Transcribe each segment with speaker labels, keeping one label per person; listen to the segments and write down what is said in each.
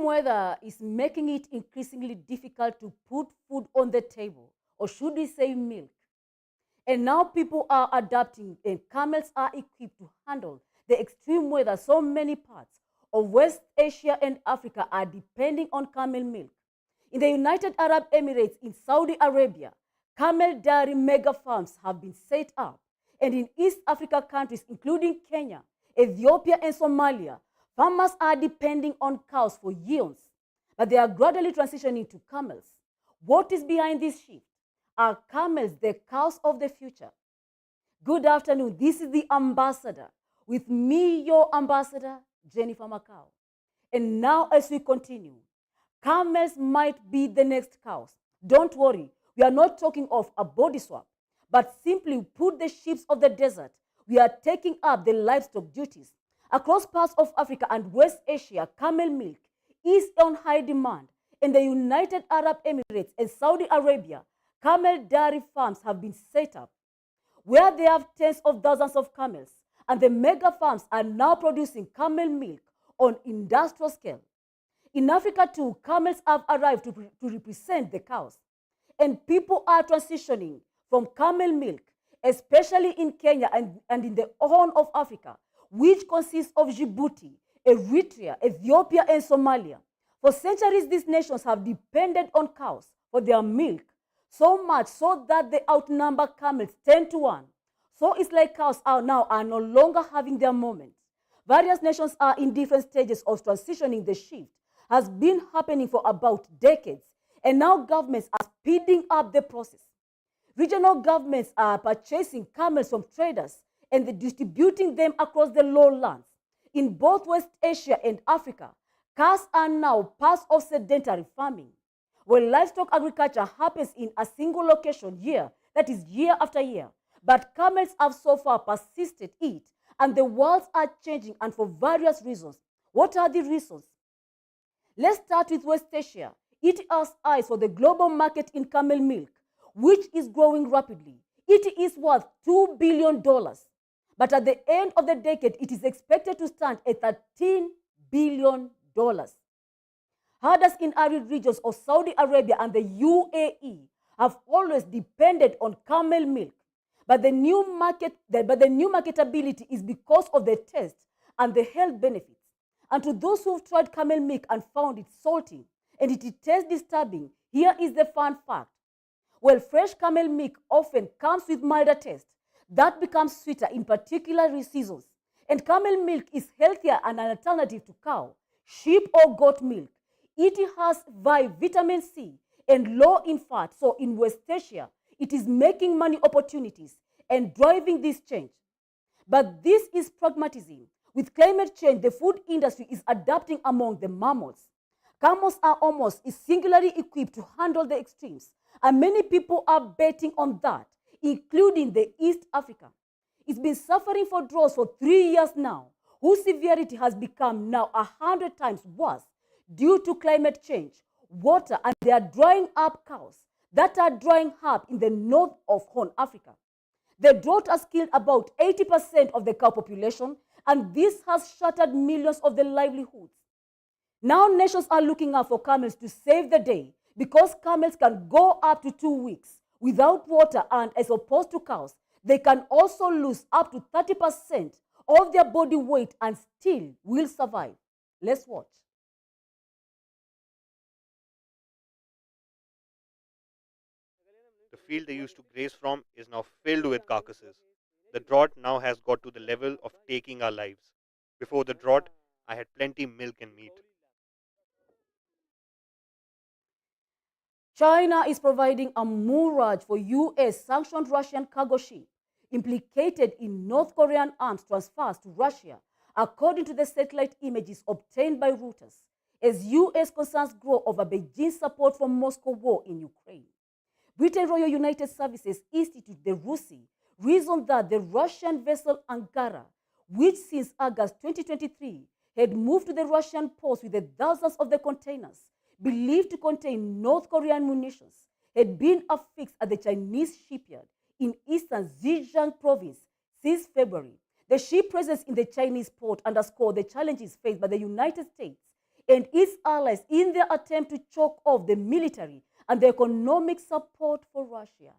Speaker 1: weather is making it increasingly difficult to put food on the table, or should we say milk. And now people are adapting, and camels are equipped to handle the extreme weather. So many parts of West Asia and Africa are depending on camel milk. In the United Arab Emirates, in Saudi Arabia, camel dairy mega farms have been set up. And in East Africa countries, including Kenya, Ethiopia, and Somalia, farmers are depending on cows for eons, but they are gradually transitioning to camels. What is behind this shift? Are camels the cows of the future? Good afternoon. This is the Ambassador. With me, your ambassador, Jennifer Macau. And now, as we continue, camels might be the next cows. Don't worry, we are not talking of a body swap, but simply put the sheep of the desert. We are taking up the livestock duties. Across parts of Africa and West Asia, camel milk is on high demand. In the United Arab Emirates and Saudi Arabia, camel dairy farms have been set up, where they have tens of thousands of camels, and the mega farms are now producing camel milk on industrial scale. In Africa too, camels have arrived to represent the cows, and people are transitioning from camel milk, especially in Kenya and in the Horn of Africa, which consists of Djibouti, Eritrea, Ethiopia, and Somalia. For centuries, these nations have depended on cows for their milk, so much so that they outnumber camels 10 to 1. So it's like cows are no longer having their moment. Various nations are in different stages of transitioning. The shift has been happening for about decades, and now governments are speeding up the process. Regional governments are purchasing camels from traders and distributing them across the lowlands. In both West Asia and Africa, cows are now part of sedentary farming, where livestock agriculture happens in a single location year after year. But camels have so far persisted it, and the worlds are changing, and for various reasons. What are the reasons? Let's start with West Asia. It has eyes for the global market in camel milk, which is growing rapidly. It is worth $2 billion. But at the end of the decade, it is expected to stand at $13 billion. Herders in arid regions of Saudi Arabia and the UAE have always depended on camel milk. But the new marketability is because of the taste and the health benefits. And to those who've tried camel milk and found it salty and it tastes disturbing, here is the fun fact. Well, fresh camel milk often comes with milder taste that becomes sweeter in particular seasons. And camel milk is healthier and an alternative to cow, sheep, or goat milk. It has vitamin C and low in fat. So in West Asia, it is making money opportunities and driving this change. But this is pragmatism. With climate change, the food industry is adapting among the mammals. Camels are almost singularly equipped to handle the extremes, and many people are betting on that, including the East Africa. It's been suffering for droughts for 3 years now, whose severity has become now 100 times worse due to climate change, water, and they are drying up cows that are drying up in the north of Horn Africa. The drought has killed about 80% of the cow population, and this has shattered millions of their livelihoods. Now nations are looking out for camels to save the day, because camels can go up to 2 weeks without water, and as opposed to cows, they can also lose up to 30% of their body weight and still will survive. Let's watch.
Speaker 2: The field they used to graze from is now filled with carcasses. The drought now has got to the level of taking our lives. Before the drought, I had plenty milk and meat.
Speaker 1: China is providing a moorage for US-sanctioned Russian cargo ship implicated in North Korean arms transfers to Russia, according to the satellite images obtained by Reuters, as US concerns grow over Beijing's support for Moscow war in Ukraine. Britain Royal United Services Institute, the RUSI, reasoned that the Russian vessel Angara, which since August 2023 had moved to the Russian ports with the thousands of the containers believed to contain North Korean munitions, had been affixed at the Chinese shipyard in eastern Zhejiang province since February. The ship presence in the Chinese port underscored the challenges faced by the United States and its allies in their attempt to choke off the military and the economic support for Russia.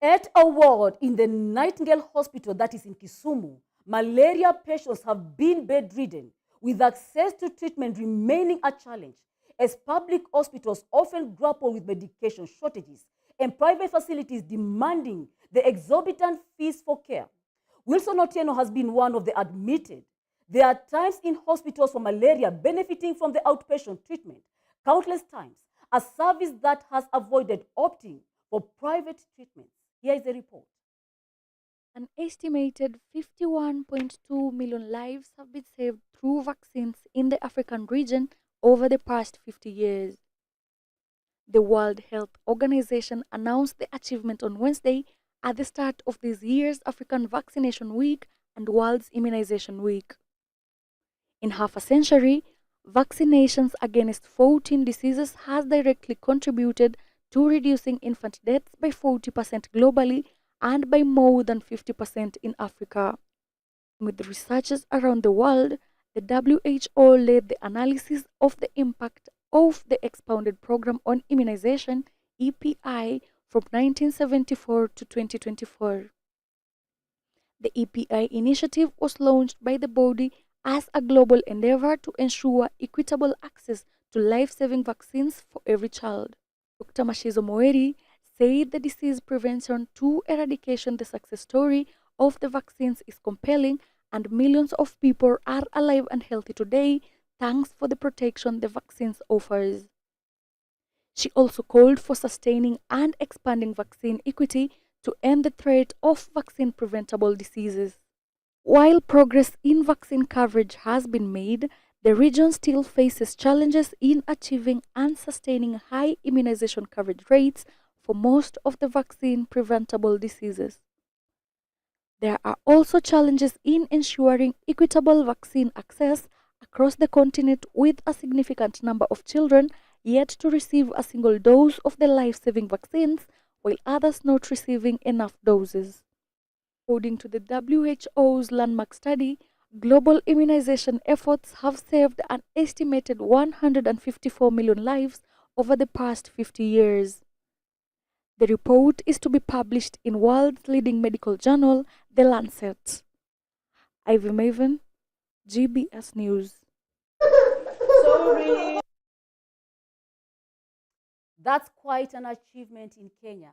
Speaker 1: At a ward in the Nightingale Hospital that is in Kisumu, malaria patients have been bedridden, with access to treatment remaining a challenge, as public hospitals often grapple with medication shortages and private facilities demanding the exorbitant fees for care. Wilson Otieno has been one of the admitted. There are times in hospitals for malaria benefiting from the outpatient treatment, countless times, a service that has avoided opting for private treatment. Here is the report.
Speaker 3: An estimated 51.2 million lives have been saved through vaccines in the African region over the past 50 years. The World Health Organization announced the achievement on Wednesday at the start of this year's African Vaccination Week and World Immunization Week. In half a century, vaccinations against 14 diseases has directly contributed to reducing infant deaths by 40% globally and by more than 50% in Africa. With researchers around the world, the WHO led the analysis of the impact of the Expounded Program on Immunization (EPI) from 1974 to 2024. The EPI initiative was launched by the body as a global endeavor to ensure equitable access to life-saving vaccines for every child. Dr. Mashizo Moeri said the disease prevention to eradication, the success story of the vaccines is compelling, and millions of people are alive and healthy today thanks for the protection the vaccines offers. She also called for sustaining and expanding vaccine equity to end the threat of vaccine preventable diseases. While progress in vaccine coverage has been made, the region still faces challenges in achieving and sustaining high immunization coverage rates for most of the vaccine preventable diseases. There are also challenges in ensuring equitable vaccine access across the continent, with a significant number of children yet to receive a single dose of the life-saving vaccines, while others not receiving enough doses. According to the WHO's landmark study, global immunization efforts have saved an estimated 154 million lives over the past 50 years. The report is to be published in world's leading medical journal, The Lancet. Ivy Maven, GBS News.
Speaker 1: That's quite an achievement in Kenya.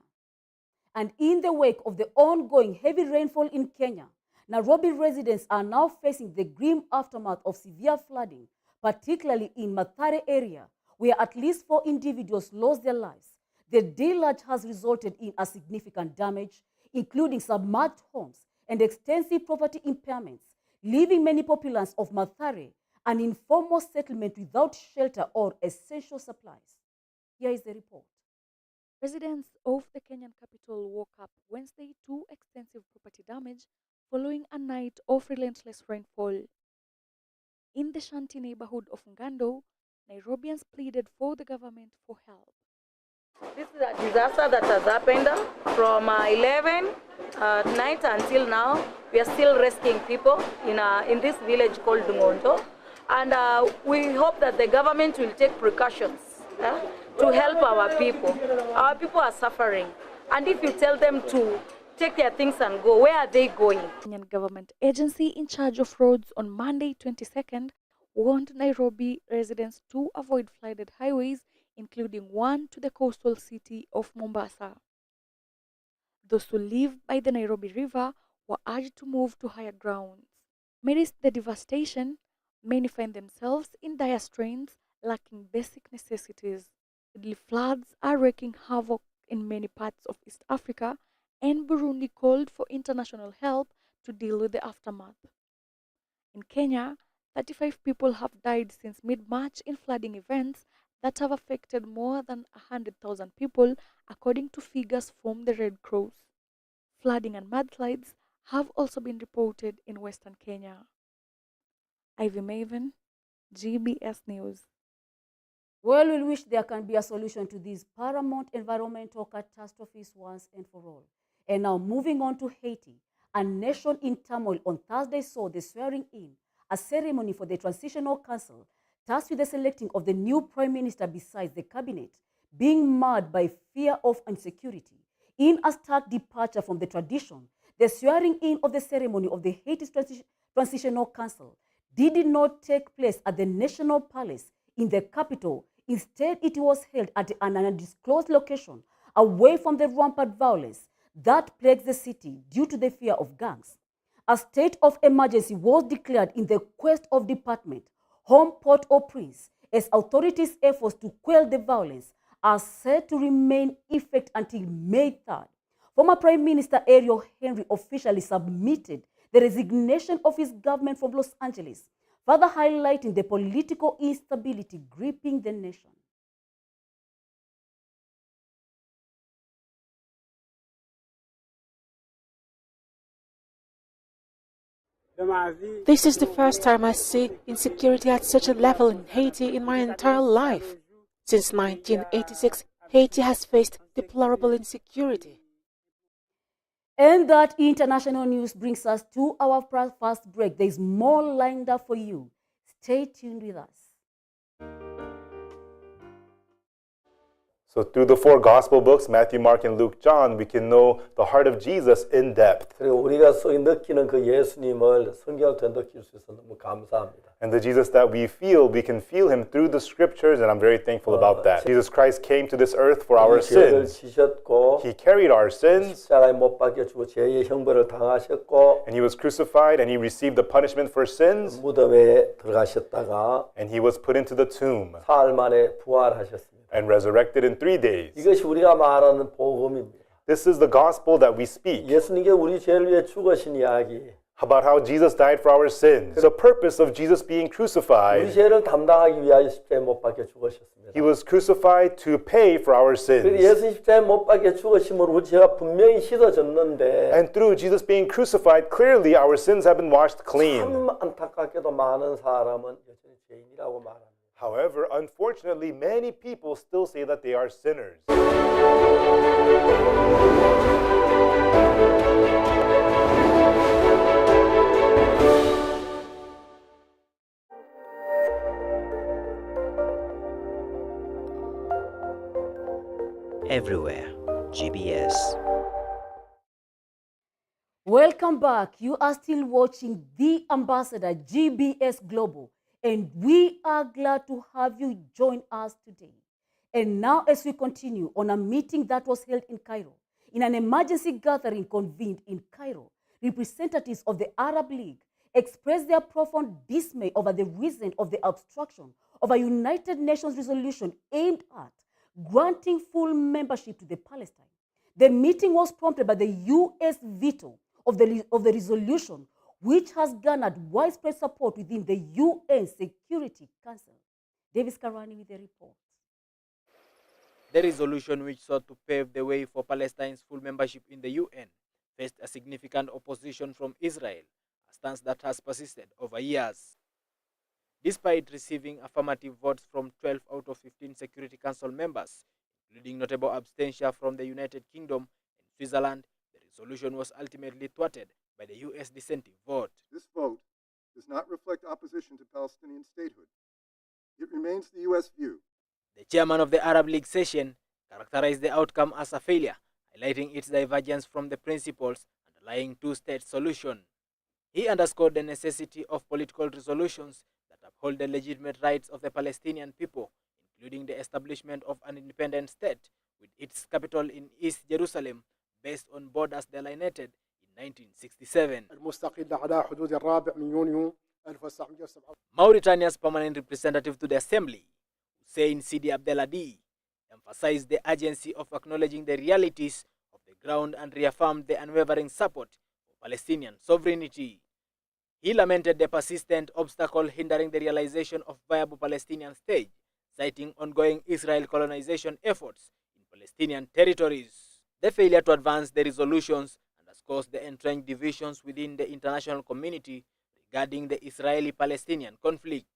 Speaker 1: And in the wake of the ongoing heavy rainfall in Kenya, Nairobi residents are now facing the grim aftermath of severe flooding, particularly in Mathare area, where at least 4 individuals lost their lives. The deluge has resulted in a significant damage, including submerged homes and extensive property impairments, leaving many populations of Mathare an informal settlement without shelter or essential supplies. Here is the report.
Speaker 3: Residents of the Kenyan capital woke up Wednesday to extensive property damage following a night of relentless rainfall. In the Shanti neighborhood of Ngando, Nairobians pleaded for the government for help.
Speaker 4: This is a disaster that has happened from 11 at night until now. We are still rescuing people in this village called Dungondo. And we hope that the government will take precautions to help our people. Our people are suffering. And if you tell them to take their things and go, where are they going?
Speaker 3: Kenyan government agency in charge of roads on Monday 22nd warned Nairobi residents to avoid flooded highways, including one to the coastal city of Mombasa. Those who live by the Nairobi River were urged to move to higher grounds. Amidst the devastation, many find themselves in dire straits, lacking basic necessities. Deadly floods are wreaking havoc in many parts of East Africa, and Burundi called for international help to deal with the aftermath. In Kenya, 35 people have died since mid-March in flooding events that have affected more than 100,000 people, according to figures from the Red Cross. Flooding and mudslides have also been reported in Western Kenya. Ivy Maven, GBS News.
Speaker 1: Well, we wish there can be a solution to these paramount environmental catastrophes once and for all. And now, moving on to Haiti, a nation in turmoil on Thursday saw the swearing in, a ceremony for the Transitional Council, tasked with the selecting of the new prime minister besides the cabinet, being marred by fear of insecurity. In a stark departure from the tradition, the swearing in of the ceremony of the Haiti Transitional Council did not take place at the National Palace in the capital. Instead, it was held at an undisclosed location away from the rampant violence that plagues the city due to the fear of gangs. A state of emergency was declared in the Quest of Department, home Port-au-Prince, as authorities' efforts to quell the violence are said to remain in effect until May 3rd. Former Prime Minister Ariel Henry officially submitted the resignation of his government from Los Angeles, further highlighting the political instability gripping the nation.
Speaker 5: This is the first time I see insecurity at such a level in Haiti in my entire life. Since 1986, Haiti has faced deplorable insecurity.
Speaker 1: And that international news brings us to our first break. There is more lined up for you. Stay tuned with us.
Speaker 6: So through the four gospel books, Matthew, Mark, and Luke, John, we can know the heart of Jesus in depth.
Speaker 7: 그리고 우리가 느끼는 그 예수님을 성경을 통해 느낄 수 있어서 너무 감사합니다.
Speaker 6: And the Jesus that we can feel him through the scriptures, and I'm very thankful about that. Jesus Christ came to this earth for our
Speaker 7: 죄를
Speaker 6: sins.
Speaker 7: 지셨고
Speaker 6: He carried our sins,
Speaker 7: 십자가에 못 박혀 주고 죄의 형벌을 당하셨고
Speaker 6: and he was crucified, and he received the punishment for sins,
Speaker 7: 무덤에 들어가셨다가
Speaker 6: and he was put into the tomb
Speaker 7: 사흘 만에 부활하셨습니다.
Speaker 6: and resurrected in 3 days.
Speaker 7: 이것이 우리가 말하는 복음입니다.
Speaker 6: This is the gospel that we speak,
Speaker 7: 예수님께 우리 죄를 위해 죽으신 이야기.
Speaker 6: about how Jesus died for our sins. The purpose of Jesus being
Speaker 7: 우리
Speaker 6: crucified,
Speaker 7: 죄를 담당하기 위하여 십자가에 못 박혀 죽으셨습니다.
Speaker 6: he was crucified to pay for our
Speaker 7: 그래서
Speaker 6: sins.
Speaker 7: 예수님 십자가에 못 박혀 죽으심으로 우리 죄가 분명히 씻어졌는데
Speaker 6: And through Jesus being crucified, clearly our sins have been washed clean.
Speaker 7: 참 안타깝게도 많은 사람은 여전히 죄인이라고 말합니다.
Speaker 6: However, unfortunately, many people still say that they are sinners.
Speaker 8: Everywhere, GBS.
Speaker 1: Welcome back. You are still watching The Ambassador GBS Global, and we are glad to have you join us today. And now, as we continue on a meeting that was held in Cairo, in an emergency gathering convened in Cairo, representatives of the Arab League expressed their profound dismay over the reason of the obstruction of a United Nations resolution aimed at granting full membership to the Palestine. The meeting was prompted by the U.S. veto of the resolution, which has garnered widespread support within the UN Security Council. Davis Karani with the report.
Speaker 9: The resolution, which sought to pave the way for Palestine's full membership in the UN, faced a significant opposition from Israel, a stance that has persisted over years. Despite receiving affirmative votes from 12 out of 15 Security Council members, including notable abstention from the United Kingdom and Switzerland, the resolution was ultimately thwarted by the U.S. dissenting vote.
Speaker 10: This vote does not reflect opposition to Palestinian statehood. It remains the U.S. view.
Speaker 9: The chairman of the Arab League session characterized the outcome as a failure, highlighting its divergence from the principles underlying two-state solution. He underscored the necessity of political resolutions that uphold the legitimate rights of the Palestinian people, including the establishment of an independent state with its capital in East Jerusalem based on borders delineated in 1967. Mauritania's permanent representative to the Assembly, Hussein Sidi Abdelhadi, emphasized the urgency of acknowledging the realities of the ground and reaffirmed the unwavering support for Palestinian sovereignty. He lamented the persistent obstacle hindering the realization of viable Palestinian state, citing ongoing Israel colonization efforts in Palestinian territories. The failure to advance the resolutions underscores the entrenched divisions within the international community regarding the Israeli-Palestinian conflict.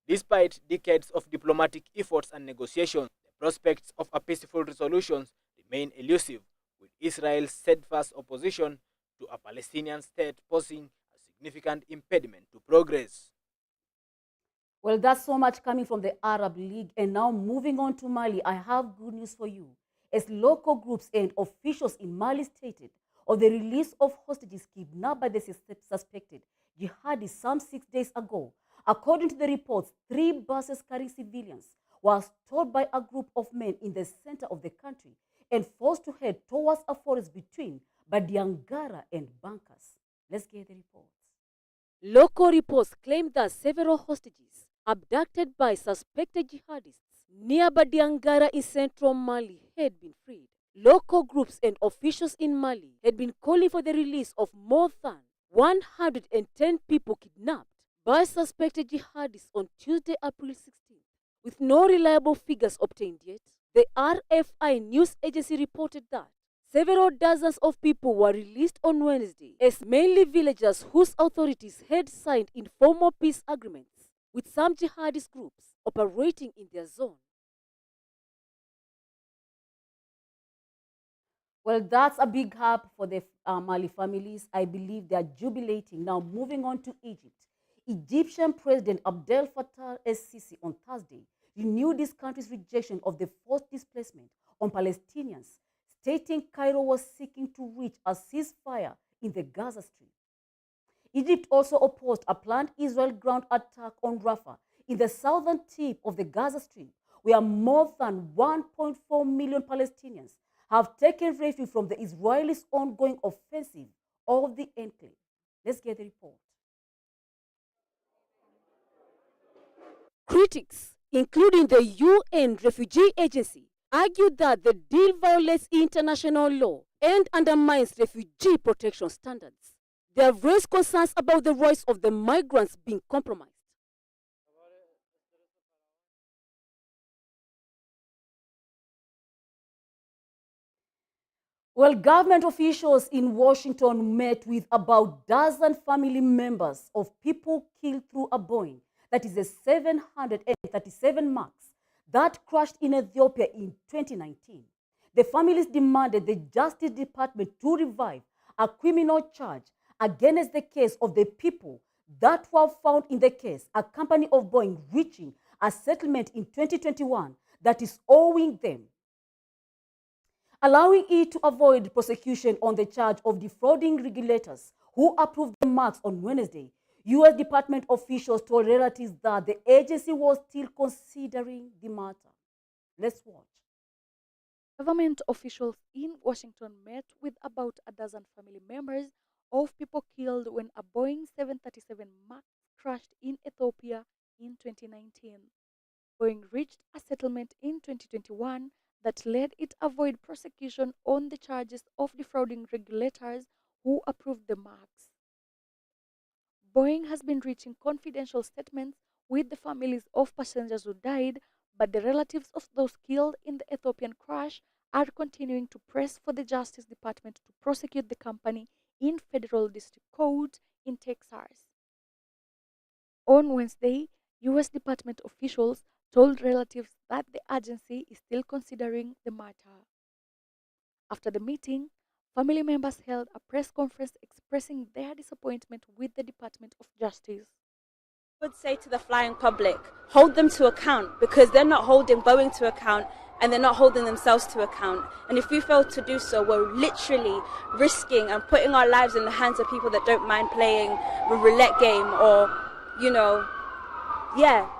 Speaker 9: Despite decades of diplomatic efforts and negotiations, the prospects of a peaceful resolution remain elusive, with Israel's steadfast opposition to a Palestinian state posing a significant impediment to progress.
Speaker 1: Well, that's so much coming from the Arab League. And now moving on to Mali, I have good news for you. As local groups and officials in Mali stated of the release of hostages kidnapped by the suspected jihadis some 6 days ago, according to the reports, 3 buses carrying civilians were stopped by a group of men in the center of the country and forced to head towards a forest between Badiangara and Bankas. Let's get the reports. Local reports claim that several hostages abducted by suspected jihadists near Badiangara in central Mali had been freed. Local groups and officials in Mali had been calling for the release of more than 110 people kidnapped by suspected jihadists on Tuesday, April 16th. With no reliable figures obtained yet, the RFI news agency reported that several dozens of people were released on Wednesday as mainly villagers whose authorities had signed informal peace agreements with some jihadist groups operating in their zone. Well, that's a big help for the Mali families. I believe they are jubilating. Now, moving on to Egypt. Egyptian President Abdel Fattah el-Sisi on Thursday renewed this country's rejection of the forced displacement on Palestinians, stating Cairo was seeking to reach a ceasefire in the Gaza Strip. Egypt also opposed a planned Israel ground attack on Rafah in the southern tip of the Gaza Strip, where more than 1.4 million Palestinians have taken refuge from the Israelis' ongoing offensive of the enclave. Let's get the report. Critics, including the UN Refugee Agency, argued that the deal violates international law and undermines refugee protection standards. They have raised concerns about the rights of the migrants being compromised. Well, government officials in Washington met with about a dozen family members of people killed through a Boeing, that is a 737 MAX, that crashed in Ethiopia in 2019. The families demanded the Justice Department to revive a criminal charge against the case of the people that were found in the case, a company of Boeing reaching a settlement in 2021 that is owing them, allowing it to avoid prosecution on the charge of defrauding regulators who approved the MAX on Wednesday. U.S. Department officials told relatives that the agency was still considering the matter. Let's watch.
Speaker 3: Government officials in Washington met with about a dozen family members of people killed when a Boeing 737 MAX crashed in Ethiopia in 2019. Boeing reached a settlement in 2021 that let it avoid prosecution on the charges of defrauding regulators who approved the MAX. Boeing has been reaching confidential statements with the families of passengers who died, but the relatives of those killed in the Ethiopian crash are continuing to press for the Justice Department to prosecute the company in federal district court in Texas. On Wednesday, U.S. Department officials told relatives that the agency is still considering the matter. After the meeting, family members held a press conference expressing their disappointment with the Department of Justice.
Speaker 11: I would say to the flying public, hold them to account, because they're not holding Boeing to account and they're not holding themselves to account. And if we fail to do so, we're literally risking and putting our lives in the hands of people that don't mind playing a roulette game or,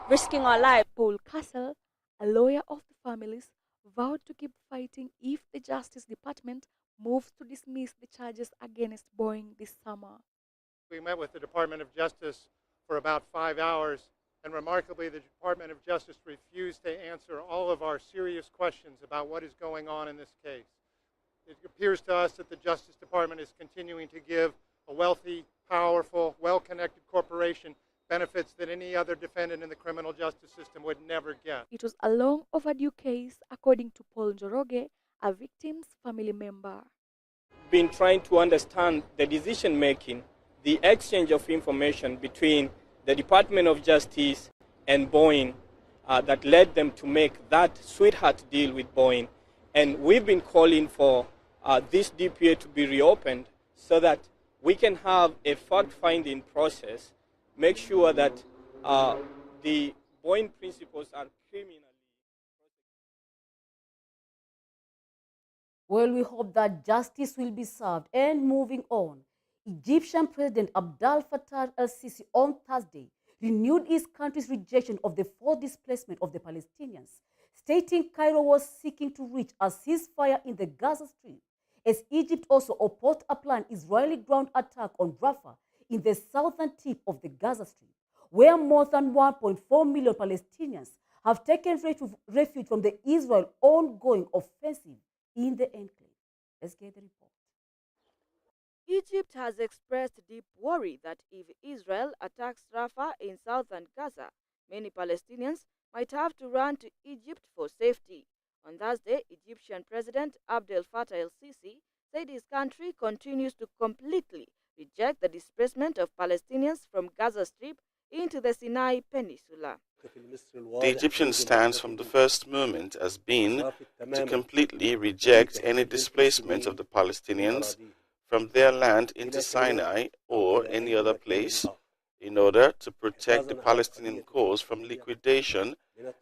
Speaker 11: risking our lives.
Speaker 3: Paul Castle, a lawyer of the families, vowed to keep fighting if the Justice Department moves to dismiss the charges against Boeing this summer.
Speaker 12: We met with the Department of Justice for about 5 hours, and remarkably, the Department of Justice refused to answer all of our serious questions about what is going on in this case. It appears to us that the Justice Department is continuing to give a wealthy, powerful, well-connected corporation benefits that any other defendant in the criminal justice system would never get.
Speaker 3: It was a long overdue case, according to Paul Njoroge, a victim's family member.
Speaker 13: Been trying to understand the decision making, the exchange of information between the Department of Justice and Boeing that led them to make that sweetheart deal with Boeing. And we've been calling for this DPA to be reopened so that we can have a fact-finding process, make sure that the Boeing principals are criminally.
Speaker 1: Well, we hope that justice will be served. And moving on, Egyptian President Abdel Fattah el-Sisi on Thursday renewed his country's rejection of the forced displacement of the Palestinians, stating Cairo was seeking to reach a ceasefire in the Gaza Strip, as Egypt also opposed a planned Israeli ground attack on Rafah in the southern tip of the Gaza Strip, where more than 1.4 million Palestinians have taken refuge from the Israel ongoing offensive in the enclave. Let's get the report.
Speaker 14: Egypt has expressed deep worry that if Israel attacks Rafah in southern Gaza, many Palestinians might have to run to Egypt for safety. On Thursday, Egyptian President Abdel Fattah el-Sisi said his country continues to completely reject the displacement of Palestinians from Gaza Strip into the Sinai Peninsula.
Speaker 15: The Egyptian stance from the first moment has been to completely reject any displacement of the Palestinians from their land into Sinai or any other place in order to protect the Palestinian cause from liquidation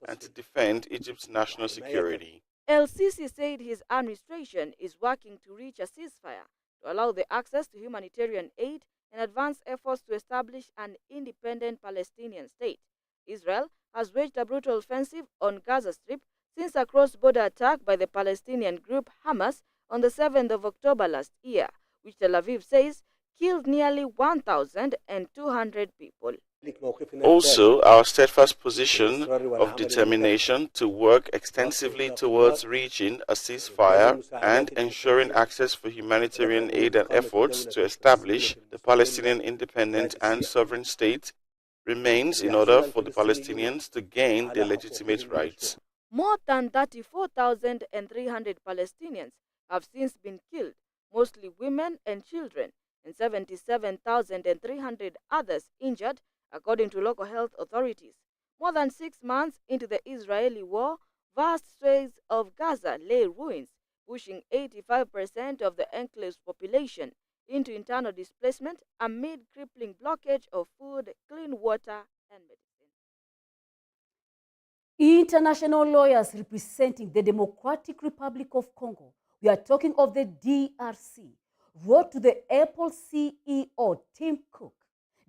Speaker 15: and to defend Egypt's national security.
Speaker 14: El-Sisi said his administration is working to reach a ceasefire to allow the access to humanitarian aid and advance efforts to establish an independent Palestinian state. Israel has waged a brutal offensive on Gaza Strip since a cross-border attack by the Palestinian group Hamas on the 7th of October last year, which Tel Aviv says killed nearly 1,200 people.
Speaker 15: Also, our steadfast position of determination to work extensively towards reaching a ceasefire and ensuring access for humanitarian aid and efforts to establish the Palestinian independent and sovereign state remains in order for the Palestinians to gain their legitimate rights.
Speaker 14: More than 34,300 Palestinians have since been killed, mostly women and children, and 77,300 others injured, according to local health authorities. More than 6 months into the Israeli war, vast swathes of Gaza lay ruins, pushing 85% of the enclave's population into internal displacement amid crippling blockage of food, clean water, and medicine.
Speaker 1: International lawyers representing the Democratic Republic of Congo, we are talking of the DRC, wrote to the Apple CEO Tim Cook,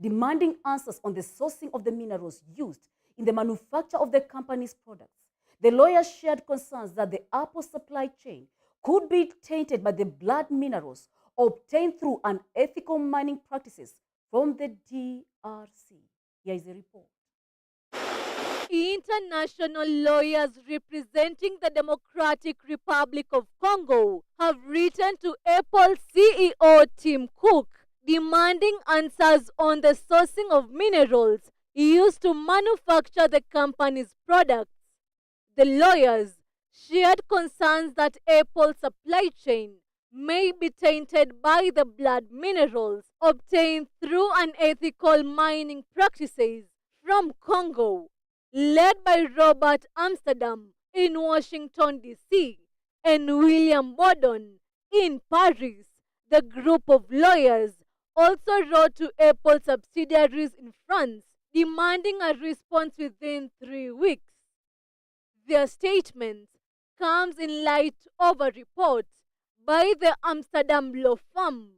Speaker 1: demanding answers on the sourcing of the minerals used in the manufacture of the company's products. The lawyers shared concerns that the Apple supply chain could be tainted by the blood minerals obtained through unethical mining practices from the DRC. Here is a report.
Speaker 16: International lawyers representing the Democratic Republic of Congo have written to Apple CEO Tim Cook demanding answers on the sourcing of minerals used to manufacture the company's products. The lawyers shared concerns that Apple's supply chain may be tainted by the blood minerals obtained through unethical mining practices from Congo, led by Robert Amsterdam in Washington, D.C., and William Bordon in Paris. The group of lawyers also wrote to Apple subsidiaries in France, demanding a response within 3 weeks. Their statement comes in light of a report by the Amsterdam law firm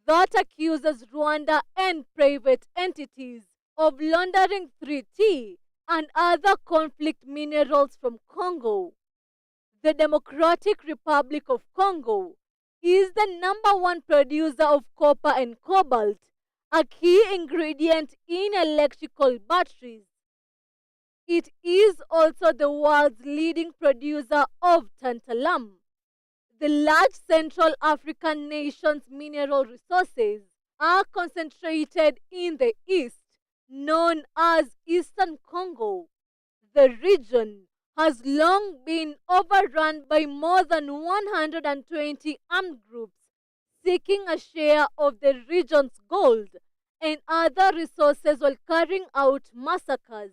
Speaker 16: that accuses Rwanda and private entities of laundering 3T and other conflict minerals from Congo. The Democratic Republic of Congo is the #1 producer of copper and cobalt, a key ingredient in electrical batteries. It is also the world's leading producer of tantalum. The large Central African nation's mineral resources are concentrated in the east, known as Eastern Congo. The region has long been overrun by more than 120 armed groups seeking a share of the region's gold and other resources while carrying out massacres.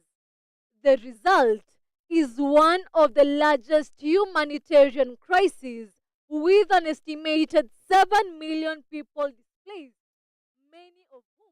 Speaker 16: The result is one of the largest humanitarian crises, with an estimated 7 million people displaced, many of whom.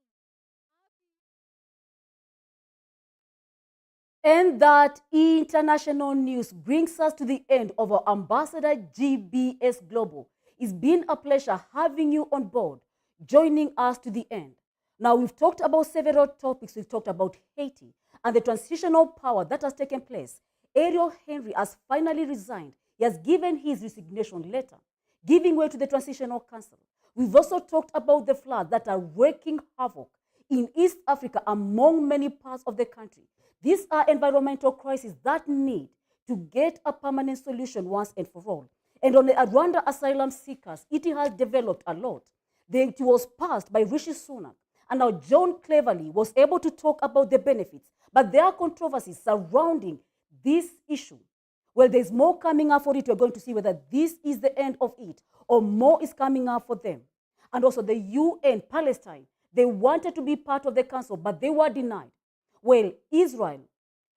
Speaker 1: And that international news brings us to the end of our Ambassador GBS Global. It's been a pleasure having you on board, joining us to the end. Now, we've talked about several topics. We've talked about Haiti and the transitional power that has taken place. Ariel Henry has finally resigned. He has given his resignation letter, giving way to the Transitional Council. We've also talked about the floods that are wreaking havoc in East Africa among many parts of the country. These are environmental crises that need to get a permanent solution once and for all. And on the Rwanda asylum seekers, it has developed a lot. It was passed by Rishi Sunak. And now John Cleverly was able to talk about the benefits. But there are controversies surrounding this issue. Well, there's more coming up for it. We're going to see whether this is the end of it or more is coming up for them. And also the UN, Palestine, they wanted to be part of the council, but they were denied. Well, Israel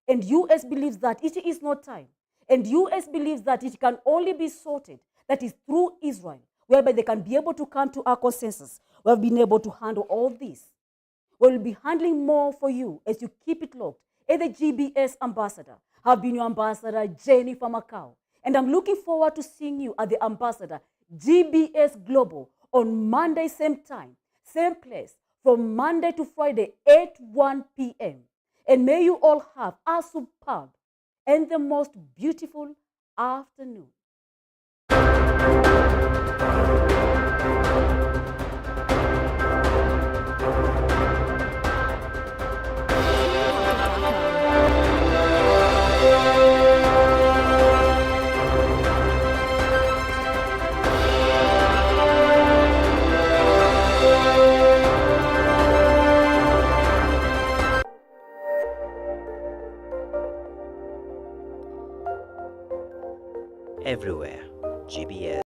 Speaker 1: and US believes that it is not time. And US believes that it can only be sorted, that is through Israel, whereby they can be able to come to a consensus. We have been able to handle all this. We'll be handling more for you as you keep it locked. As the GBS ambassador, I've been your ambassador, Jennifer Macau. And I'm looking forward to seeing you at the ambassador, GBS Global, on Monday, same time, same place, from Monday to Friday, 8:1 p.m. And may you all have a superb and the most beautiful afternoon.
Speaker 8: Everywhere, GBS.